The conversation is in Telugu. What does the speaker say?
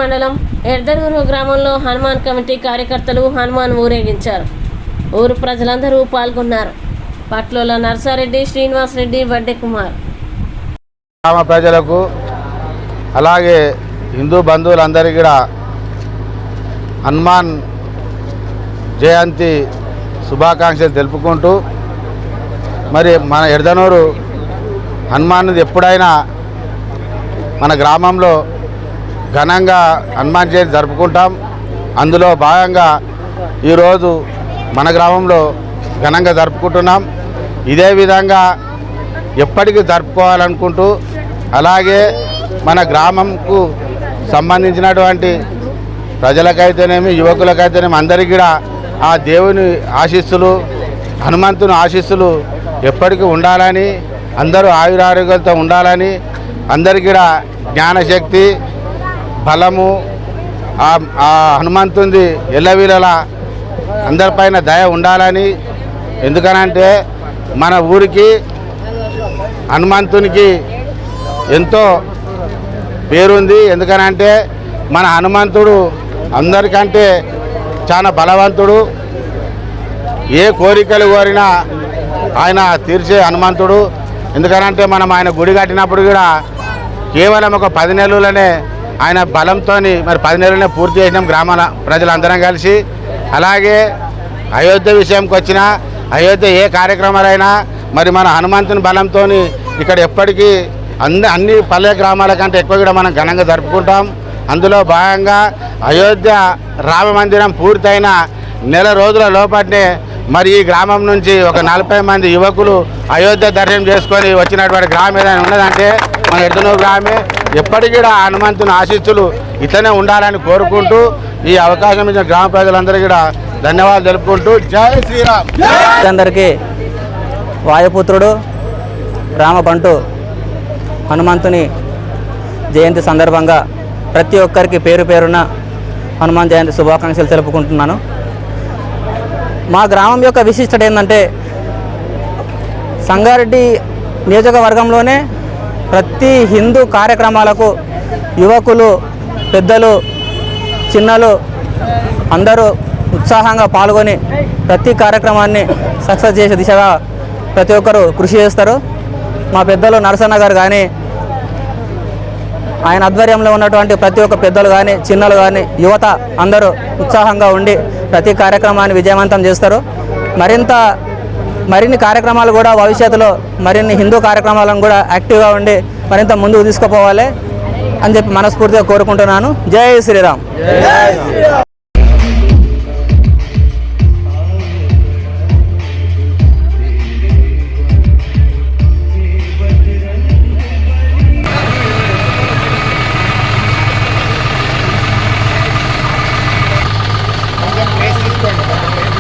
మండలం ఎర్దనూరు గ్రామంలో హనుమాన్ కమిటీ కార్యకర్తలు హనుమాన్ ఊరేగించారు. ఊరు ప్రజలందరూ పాల్గొన్నారు. పట్లోల నర్సారెడ్డి, శ్రీనివాస్ రెడ్డి, వడ్డే కుమార్. గ్రామ ప్రజలకు అలాగే హిందూ బంధువులందరికీ కూడా హనుమాన్ జయంతి శుభాకాంక్షలు తెలుపుకుంటూ, మరి మన ఎర్దనూరు హనుమాన్ది ఎప్పుడైనా మన గ్రామంలో ఘనంగా హనుమాన్ జయంతి జరుపుకుంటాం. అందులో భాగంగా ఈరోజు మన గ్రామంలో ఘనంగా జరుపుకుంటున్నాం. ఇదే విధంగా ఎప్పటికీ జరుపుకోవాలనుకుంటూ, అలాగే మన గ్రామంకు సంబంధించినటువంటి ప్రజలకైతేనేమి యువకులకైతేనేమి అందరికీ కూడా ఆ దేవుని ఆశీస్సులు, హనుమంతుని ఆశీస్సులు ఎప్పటికీ ఉండాలని, అందరూ ఆయురారోగ్యాలతో ఉండాలని, అందరికీ కూడా జ్ఞానశక్తి బలము ఆ హనుమంతుని ఎల్లవీలలా అందరిపైన దయ ఉండాలని. ఎందుకనంటే మన ఊరికి హనుమంతునికి ఎంతో పేరుంది. ఎందుకనంటే మన హనుమంతుడు అందరికంటే చాలా బలవంతుడు. ఏ కోరికలు కోరినా ఆయన తీర్చే హనుమంతుడు. ఎందుకనంటే మనం ఆయన గుడి కట్టినప్పుడు కూడా కేవలం ఒక 10 నెలలనే ఆయన బలంతో మరి 10 నెలలనే పూర్తి చేసినాం గ్రామాల ప్రజలందరం కలిసి. అలాగే అయోధ్య విషయంకి వచ్చిన అయోధ్య ఏ కార్యక్రమాలైనా మరి మన హనుమంతుని బలంతో ఇక్కడ ఎప్పటికీ అన్ని పల్లె గ్రామాల కంటే ఎక్కువ కూడా మనం ఘనంగా జరుపుకుంటాం. అందులో భాగంగా అయోధ్య రామ మందిరం పూర్తయిన నెల రోజుల లోపలనే మరి ఈ గ్రామం నుంచి ఒక 40 మంది యువకులు అయోధ్య దర్శనం చేసుకొని వచ్చినటువంటి గ్రామం ఏదైనా ఉన్నదంటే మన ఎర్దనూరు గ్రామే. ఎప్పటికీ హనుమంతుని ఆశీస్సులు ఇతనే ఉండాలని కోరుకుంటూ ఈ అవకాశం ఇచ్చిన గ్రామ ప్రజలందరికీ కూడా ధన్యవాదాలు తెలుపుకుంటూ జై శ్రీరామ్. అందరికీ వాయుపుత్రుడు రామబంటు హనుమంతుని జయంతి సందర్భంగా ప్రతి ఒక్కరికి పేరు పేరున హనుమాన్ జయంతి శుభాకాంక్షలు తెలుపుకుంటున్నాను. మా గ్రామం యొక్క విశిష్టత ఏంటంటే సంగారెడ్డి నియోజకవర్గంలోనే ప్రతి హిందూ కార్యక్రమాలకు యువకులు, పెద్దలు, చిన్నలు అందరూ ఉత్సాహంగా పాల్గొని ప్రతి కార్యక్రమాన్ని సక్సెస్ చేసే దిశగా ప్రతి ఒక్కరూ కృషి చేస్తారు. మా పెద్దలు నరసన్న గారు కానీ, ఆయన ఆధ్వర్యంలో ఉన్నటువంటి ప్రతి ఒక్క పెద్దలు కానీ, చిన్నలు కానీ, యువత అందరూ ఉత్సాహంగా ఉండి ప్రతి కార్యక్రమాన్ని విజయవంతం చేస్తారు. మరిన్ని కార్యక్రమాలు కూడా భవిష్యత్తులో మరిన్ని హిందూ కార్యక్రమాలను కూడా యాక్టివ్గా ఉండి మరింత ముందుకు తీసుకుపోవాలి అని చెప్పి మనస్ఫూర్తిగా కోరుకుంటున్నాను. జై శ్రీరామ్. ప్లేస్ తీసుకోండి.